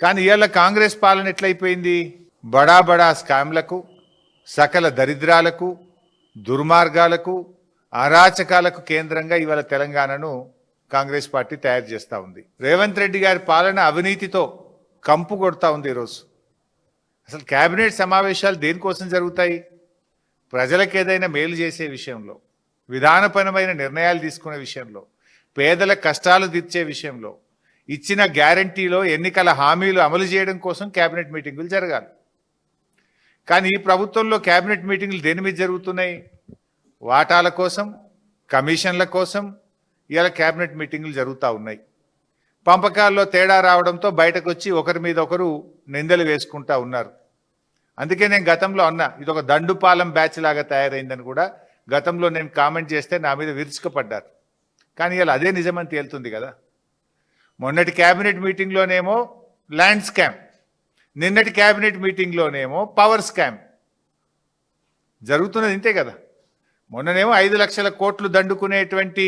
కానీ ఇవాళ కాంగ్రెస్ పాలన ఎట్లయిపోయింది? బడా బడా స్కామ్లకు, సకల దరిద్రాలకు, దుర్మార్గాలకు, అరాచకాలకు కేంద్రంగా ఇవాళ తెలంగాణను కాంగ్రెస్ పార్టీ తయారు చేస్తూ ఉంది. రేవంత్ రెడ్డి గారి పాలన అవినీతితో కంపు కొడతా ఉంది. ఈరోజు అసలు కేబినెట్ సమావేశాలు దేనికోసం జరుగుతాయి? ప్రజలకు ఏదైనా మేలు చేసే విషయంలో, విధానపరమైన నిర్ణయాలు తీసుకునే విషయంలో, పేదల కష్టాలు తీర్చే విషయంలో, ఇచ్చిన గ్యారంటీలో ఎన్నికల హామీలు అమలు చేయడం కోసం కేబినెట్ మీటింగులు జరగాలి. కానీ ఈ ప్రభుత్వంలో కేబినెట్ మీటింగులు దేని మీద జరుగుతున్నాయి? వాటాల కోసం, కమిషన్ల కోసం ఇవాళ కేబినెట్ మీటింగులు జరుగుతూ ఉన్నాయి. పంపకాల్లో తేడా రావడంతో బయటకు వచ్చి ఒకరి మీద ఒకరు నిందలు వేసుకుంటా ఉన్నారు. అందుకే నేను గతంలో అన్నా, ఇది ఒక దండుపాలెం బ్యాచ్ లాగా తయారైందని కూడా గతంలో నేను కామెంట్ చేస్తే నా మీద విరుచుకుపడ్డారు. కానీ ఇలా అదే నిజమని తేలుతుంది కదా. మొన్నటి క్యాబినెట్ మీటింగ్లోనేమో ల్యాండ్ స్కామ్, నిన్నటి క్యాబినెట్ మీటింగ్లోనేమో పవర్ స్కామ్ జరుగుతున్నది. ఇంతే కదా. మొన్ననేమో 5 లక్షల కోట్లు దండుకునేటువంటి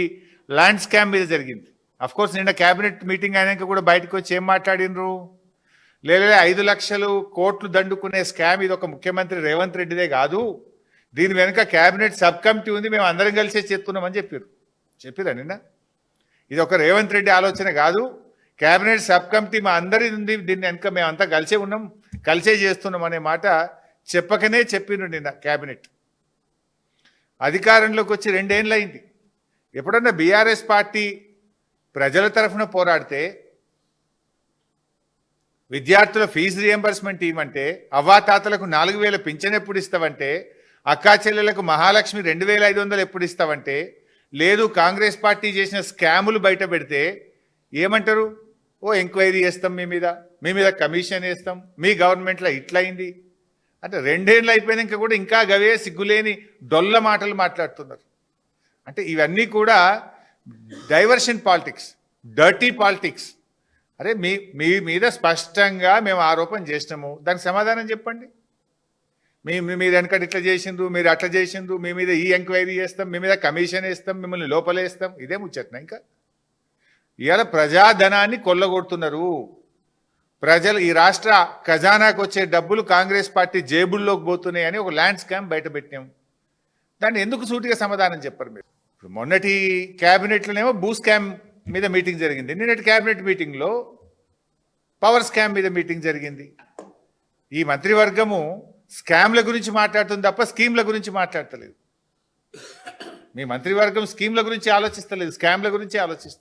ల్యాండ్ స్కామ్ మీద జరిగింది. అఫ్కోర్స్ నిన్న క్యాబినెట్ మీటింగ్ అయినాక కూడా బయటకు వచ్చి ఏం మాట్లాడినరు? లేదా 5 లక్షలు కోట్లు దండుకునే స్కామ్ ఇది ఒక ముఖ్యమంత్రి రేవంత్ రెడ్డిదే కాదు, దీని వెనుక క్యాబినెట్ సబ్ కమిటీ ఉంది, మేము అందరం కలిసే చేస్తున్నామని చెప్పారా నిన్న? ఇది ఒక రేవంత్ రెడ్డి ఆలోచన కాదు, క్యాబినెట్ సబ్ కమిటీ మా అందరి ఉంది, దీన్ని వెనుక మేము అంతా కలిసే ఉన్నాం, కలిసే చేస్తున్నాం అనే మాట చెప్పకనే చెప్పిండ్రు నిన్న క్యాబినెట్. అధికారంలోకి వచ్చి 2 ఏళ్ళు అయింది. ఎప్పుడన్నా బీఆర్ఎస్ పార్టీ ప్రజల తరఫున పోరాడితే, విద్యార్థుల ఫీజు రియంబర్స్మెంట్ ఇవ్వమంటే, అవ్వాతాతలకు 4000 పింఛన్ ఎప్పుడు ఇస్తావంటే, అక్కా చెల్లెలకు మహాలక్ష్మి 2500 ఎప్పుడు ఇస్తావంటే, లేదు కాంగ్రెస్ పార్టీ చేసిన స్కాములు బయట పెడితే ఏమంటారు? ఓ ఎంక్వైరీ చేస్తాం, మీ మీద కమిషన్ వేస్తాం, మీ గవర్నమెంట్లో ఇట్లయింది అంటే 2 ఏళ్ళు అయిపోయినాక కూడా ఇంకా గవే సిగ్గులేని డొల్ల మాటలు మాట్లాడుతున్నారు. అంటే ఇవన్నీ కూడా డైవర్షన్ పాలిటిక్స్, డర్టీ పాలిటిక్స్. అరే మీ మీద స్పష్టంగా మేము ఆరోపణ చేసినాము, దానికి సమాధానం చెప్పండి. మీరు వెనకటి ఇట్లా చేసిండ్రు, మీరు అట్లా చేసిండ్రు, మీ మీద ఈ ఎంక్వైరీ చేస్తాం, మీ మీద కమిషన్ వేస్తాం, మిమ్మల్ని లోపలేస్తాం, ఇదే ముచ్చట్నా? ఇంకా ఇవాళ ప్రజాధనాన్ని కొల్లగొడుతున్నారు. ప్రజలు ఈ రాష్ట్ర ఖజానాకు వచ్చే డబ్బులు కాంగ్రెస్ పార్టీ జేబుల్లోకి పోతున్నాయని ఒక ల్యాండ్ స్కామ్ బయట పెట్టినాం. దాన్ని ఎందుకు సూటిగా సమాధానం చెప్పరు మీరు? ఇప్పుడు మొన్నటి క్యాబినెట్లోనేమో భూ స్కామ్ మీద మీటింగ్ జరిగింది, నిన్నటి క్యాబినెట్ మీటింగ్లో పవర్ స్కామ్ మీద మీటింగ్ జరిగింది. ఈ మంత్రివర్గము స్కామ్ల గురించి మాట్లాడుతుంది తప్ప స్కీమ్ల గురించి మాట్లాడతలేదు. మీ మంత్రివర్గం స్కీమ్ల గురించి ఆలోచిస్తలేదు, స్కామ్ల గురించి ఆలోచిస్తుంది.